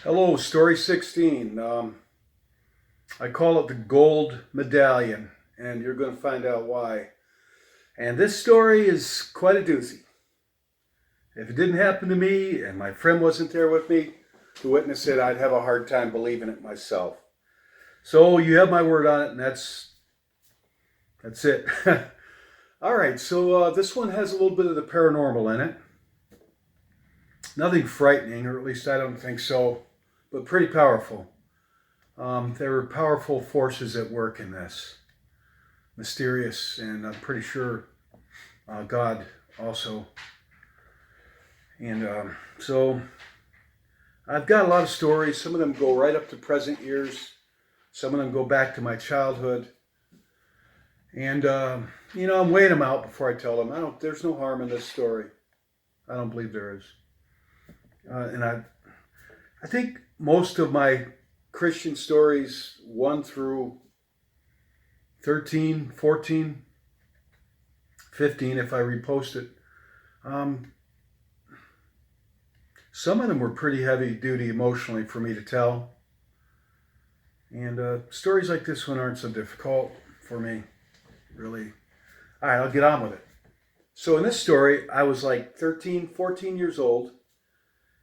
Hello, story 16. I call it the gold medallion, and you're going to find out why. And this story is quite a doozy. If it didn't happen to me and my friend wasn't there with me to witness it, I'd have a hard time believing it myself. So you have my word on it, and that's it. All right, so this one has a little bit of the paranormal in it. Nothing frightening, or at least I don't think so, but pretty powerful. There were powerful forces at work in this, mysterious, and I'm pretty sure God also. And so I've got a lot of stories. Some of them go right up to present years. Some of them go back to my childhood. And I'm weighing them out before I tell them. There's no harm in this story. I don't believe there is. And I think most of my Christian stories 1 through 13, 14, 15, if I repost it, some of them were pretty heavy duty emotionally for me to tell. And stories like this one aren't so difficult for me, really. All right, I'll get on with it. So in this story, I was like 13, 14 years old.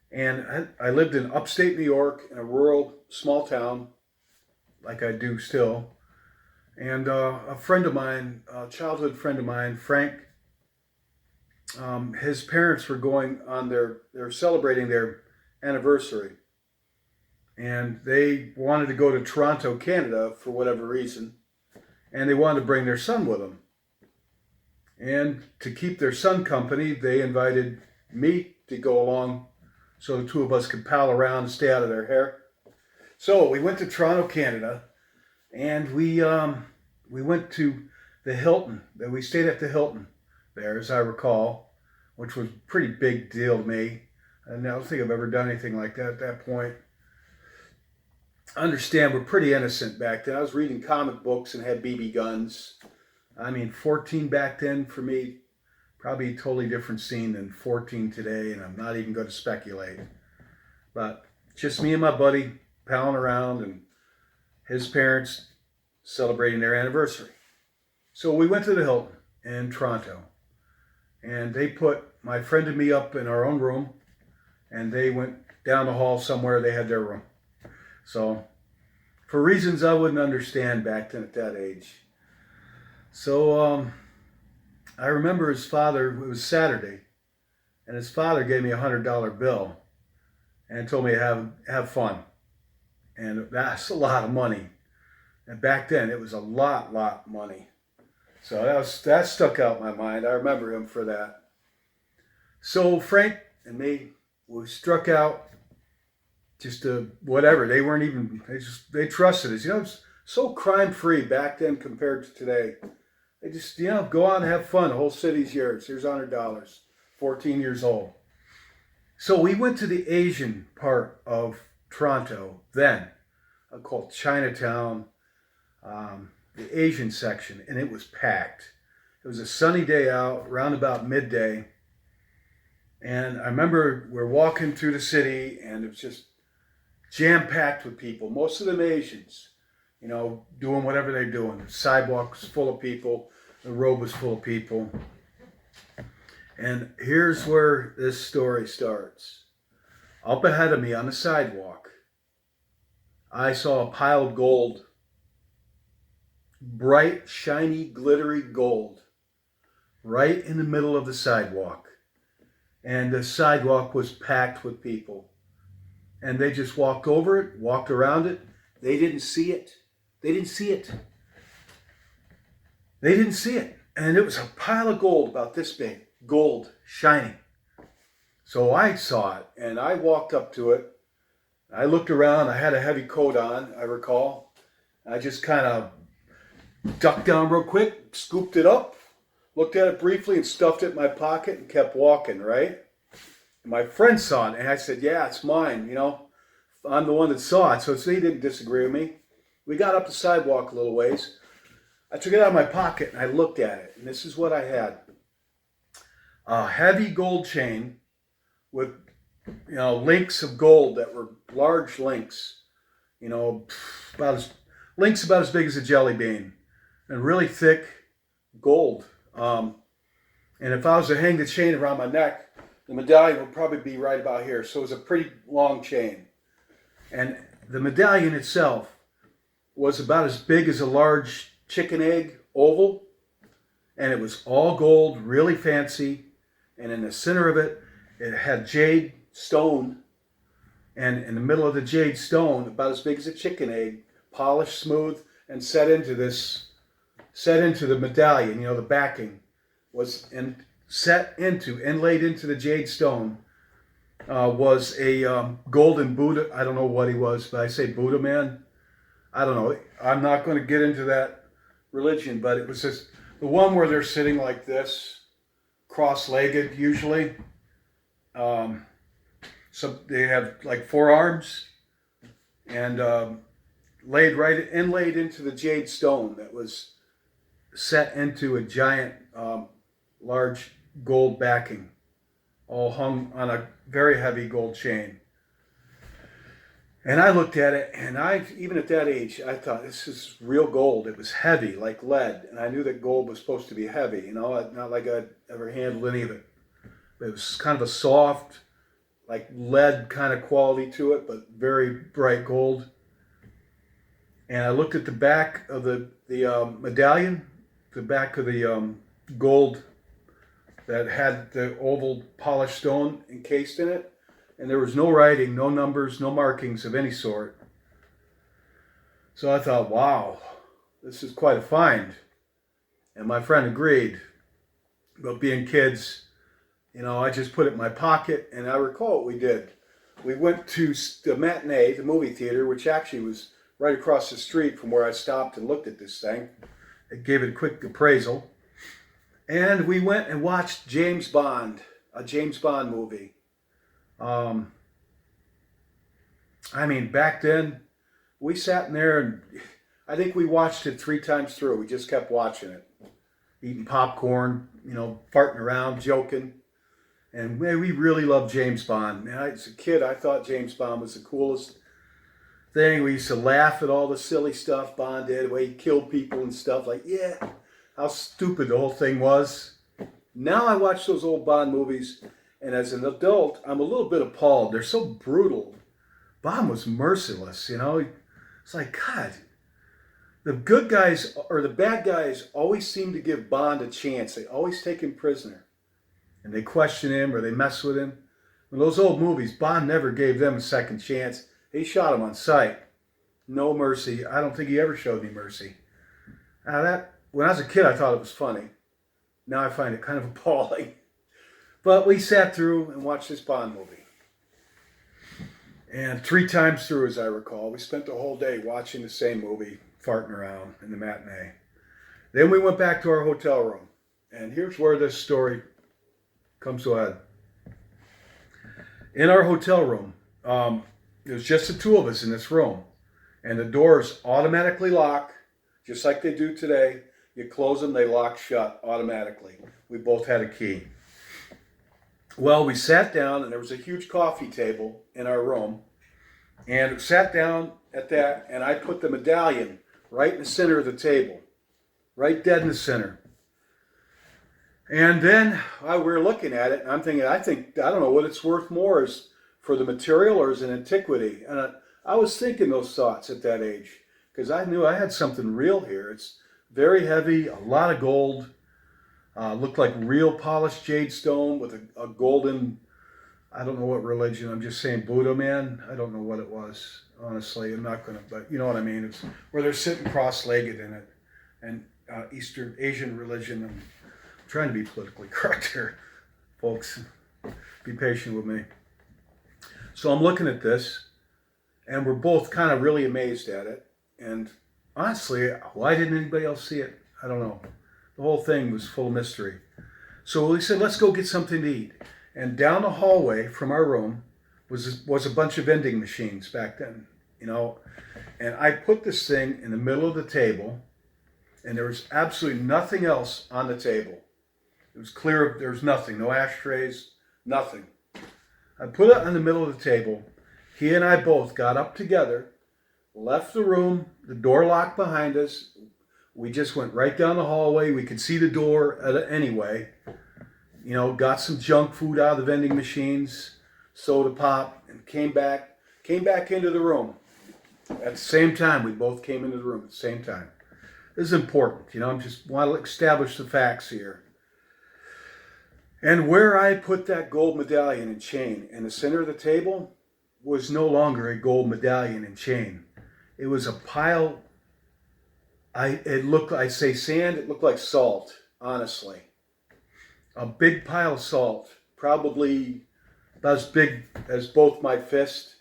And I lived in upstate New York in a rural small town, like I do still. And a friend of mine, a childhood friend of mine, Frank, his parents were going on they're celebrating their anniversary. And they wanted to go to Toronto, Canada for whatever reason. And they wanted to bring their son with them. And to keep their son company, they invited me to go along so the two of us could pal around and stay out of their hair. So we went to Toronto, Canada, and we went to the Hilton. We stayed at the Hilton there, as I recall, which was a pretty big deal to me. And I don't think I've ever done anything like that at that point. I understand we're pretty innocent back then. I was reading comic books and had BB guns. 14 back then for me, probably a totally different scene than 14 today, and I'm not even going to speculate. But just me and my buddy palling around and his parents celebrating their anniversary. So we went to the Hilton in Toronto, and they put my friend and me up in our own room, and they went down the hall somewhere. They had their room. So for reasons I wouldn't understand back then at that age. So I remember his father, it was Saturday, and his father gave me $100 bill and told me to have fun. And that's a lot of money. And back then it was a lot of money. So that stuck out in my mind. I remember him for that. So Frank and me, we struck out just to whatever. They weren't even, they trusted us. It's so crime free back then compared to today. They just, go out and have fun. The whole city's yours. Here's $100. 14 years old. So we went to the Asian part of Toronto then, called Chinatown, the Asian section, and it was packed. It was a sunny day out, around about midday. And I remember we're walking through the city, and it was just jam-packed with people, most of them Asians. Doing whatever they're doing. The sidewalk was full of people. The road was full of people. And here's where this story starts. Up ahead of me on the sidewalk, I saw a pile of gold. Bright, shiny, glittery gold. Right in the middle of the sidewalk. And the sidewalk was packed with people. And they just walked over it, walked around it. They didn't see it. They didn't see it. They didn't see it. And it was a pile of gold about this big. Gold, shining. So I saw it, and I walked up to it. I looked around. I had a heavy coat on, I recall. I just kind of ducked down real quick, scooped it up, looked at it briefly, and stuffed it in my pocket and kept walking, right? And my friend saw it, and I said, yeah, it's mine, I'm the one that saw it, so he didn't disagree with me. We got up the sidewalk a little ways. I took it out of my pocket and I looked at it, and this is what I had. A heavy gold chain with links of gold that were large links, about as links about as big as a jelly bean, and really thick gold. And if I was to hang the chain around my neck, the medallion would probably be right about here. So it was a pretty long chain. And the medallion itself was about as big as a large chicken egg oval. And it was all gold, really fancy. And in the center of it, it had jade stone. And in the middle of the jade stone, about as big as a chicken egg, polished, smooth, and set into the medallion, the backing was inlaid into the jade stone, was a golden Buddha. I don't know what he was, but I say Buddha man. I don't know. I'm not going to get into that religion, but it was just the one where they're sitting like this, cross-legged usually. So they have like four arms, and inlaid into the jade stone that was set into a giant, large gold backing, all hung on a very heavy gold chain. And I looked at it, and even at that age, I thought, this is real gold. It was heavy, like lead, and I knew that gold was supposed to be heavy, not like I'd ever handled any of it. But it was kind of a soft, like lead kind of quality to it, but very bright gold. And I looked at the back of the medallion, the back of the gold that had the oval polished stone encased in it. And there was no writing, no numbers, no markings of any sort. So I thought, wow, this is quite a find. And my friend agreed. But being kids, I just put it in my pocket. And I recall what we did. We went to the matinee, the movie theater, which actually was right across the street from where I stopped and looked at this thing. It gave it a quick appraisal. And we went and watched James Bond, a James Bond movie. Back then, we sat in there and I think we watched it 3 times through. We just kept watching it. Eating popcorn, farting around, joking. And man, we really loved James Bond. As a kid, I thought James Bond was the coolest thing. We used to laugh at all the silly stuff Bond did, the way he killed people and stuff. Like, yeah, how stupid the whole thing was. Now I watch those old Bond movies, and as an adult, I'm a little bit appalled. They're so brutal. Bond was merciless, It's like, God, the good guys or the bad guys always seem to give Bond a chance. They always take him prisoner. And they question him or they mess with him. In those old movies, Bond never gave them a second chance. He shot him on sight. No mercy. I don't think he ever showed any mercy. Now when I was a kid, I thought it was funny. Now I find it kind of appalling. But we sat through and watched this Bond movie. And 3 times through, as I recall, we spent the whole day watching the same movie, farting around in the matinee. Then we went back to our hotel room. And here's where this story comes to a head. In our hotel room, it was just the 2 of us in this room. And the doors automatically lock, just like they do today. You close them, they lock shut automatically. We both had a key. Well, we sat down, and there was a huge coffee table in our room. And sat down at that, and I put the medallion right in the center of the table. Right dead in the center. And then we were looking at it, and I'm thinking, I don't know what it's worth more, is for the material or as an antiquity. And I was thinking those thoughts at that age, because I knew I had something real here. It's very heavy, a lot of gold. Looked like real polished jade stone with a golden, I don't know what religion, I'm just saying Buddha man. I don't know what it was, honestly. I'm not going to, but you know what I mean. It's where they're sitting cross-legged in it. And Asian religion. I'm trying to be politically correct here, folks. Be patient with me. So I'm looking at this, and we're both kind of really amazed at it. And honestly, why didn't anybody else see it? I don't know. The whole thing was full of mystery. So we said, let's go get something to eat. And down the hallway from our room was a bunch of vending machines back then, And I put this thing in the middle of the table, and there was absolutely nothing else on the table. It was clear there was nothing, no ashtrays, nothing. I put it on the middle of the table. He and I both got up together, left the room, the door locked behind us. We just went right down the hallway. We could see the door anyway. You know, got some junk food out of the vending machines, soda pop, and came back into the room. At the same time, we both came into the room at the same time. This is important, you know, I just want to establish the facts here. And where I put that gold medallion and chain in the center of the table was no longer a gold medallion and chain. It was a pile, it looked, I say sand, it looked like salt, honestly. A big pile of salt, probably about as big as both my fists,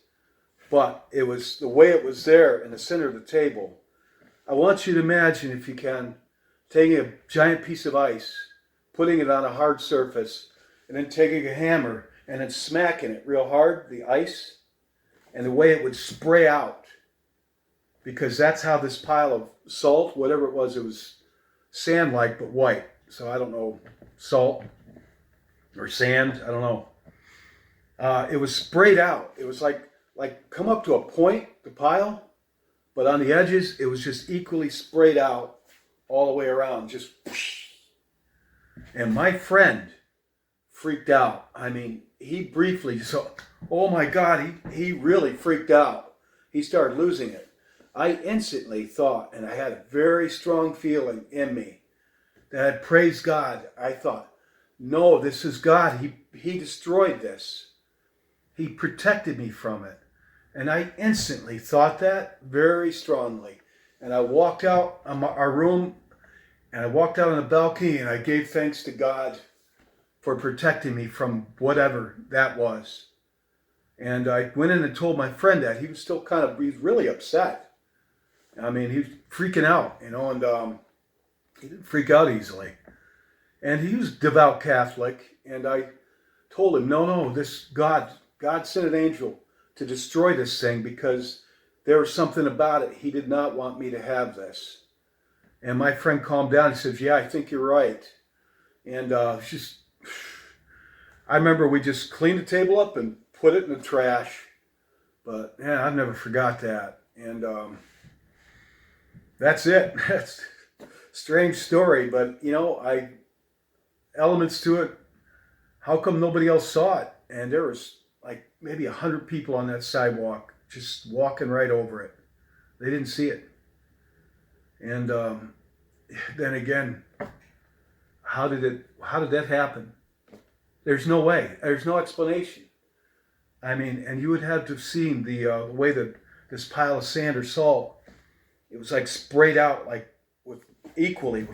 but it was the way it was there in the center of the table. I want you to imagine, if you can, taking a giant piece of ice, putting it on a hard surface, and then taking a hammer and then smacking it real hard, the ice, and the way it would spray out. Because that's how this pile of salt, whatever it was sand-like but white. So I don't know, salt or sand, I don't know. It was sprayed out. It was like come up to a point, the pile, but on the edges, it was just equally sprayed out all the way around, just whoosh. And my friend freaked out. I mean, he briefly, so, oh my God, he really freaked out. He started losing it. I instantly thought, and I had a very strong feeling in me that, praise God, I thought, no, this is God. He destroyed this. He protected me from it. And I instantly thought that very strongly. And I walked out of our room, and I walked out on the balcony, and I gave thanks to God for protecting me from whatever that was. And I went in and told my friend that. He was still he was really upset. I mean, he was freaking out, you know, and he didn't freak out easily. And he was a devout Catholic, and I told him, no, this God sent an angel to destroy this thing because there was something about it. He did not want me to have this. And my friend calmed down. He says, yeah, I think you're right. And I remember we just cleaned the table up and put it in the trash. But yeah, I've never forgot that. And that's it. That's a strange story, but you know, elements to it. How come nobody else saw it? And there was like maybe 100 people on that sidewalk just walking right over it. They didn't see it. And then again, how did that happen? There's no way. There's no explanation. I mean, and you would have to have seen the way that this pile of sand or salt, it was like sprayed out like with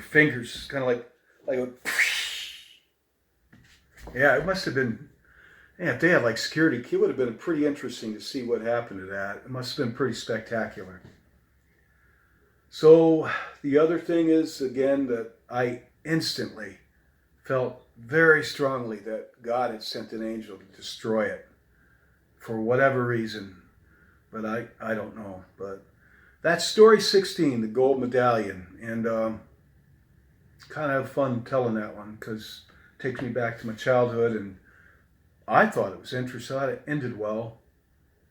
fingers, kind of like a, yeah, it must have been. Yeah, if they had like security, it would have been pretty interesting to see what happened to that. It must have been pretty spectacular. So the other thing is, again, that I instantly felt very strongly that God had sent an angel to destroy it for whatever reason. But I don't know. But that's story 16, the gold medallion. And kind of fun telling that one because it takes me back to my childhood, and I thought it was interesting. I thought it ended well,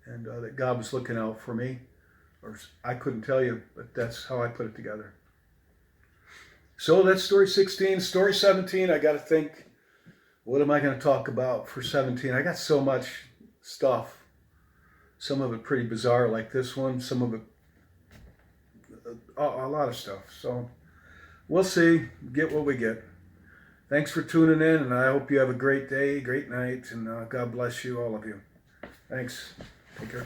and that God was looking out for me. Or I couldn't tell you, but that's how I put it together. So that's story 16. Story 17, I got to think, what am I going to talk about for 17? I got so much stuff. Some of it pretty bizarre, like this one. Some of it, a lot of stuff. So we'll see. Get what we get. Thanks for tuning in, and I hope you have a great day, great night, and God bless you, all of you. Thanks. Take care.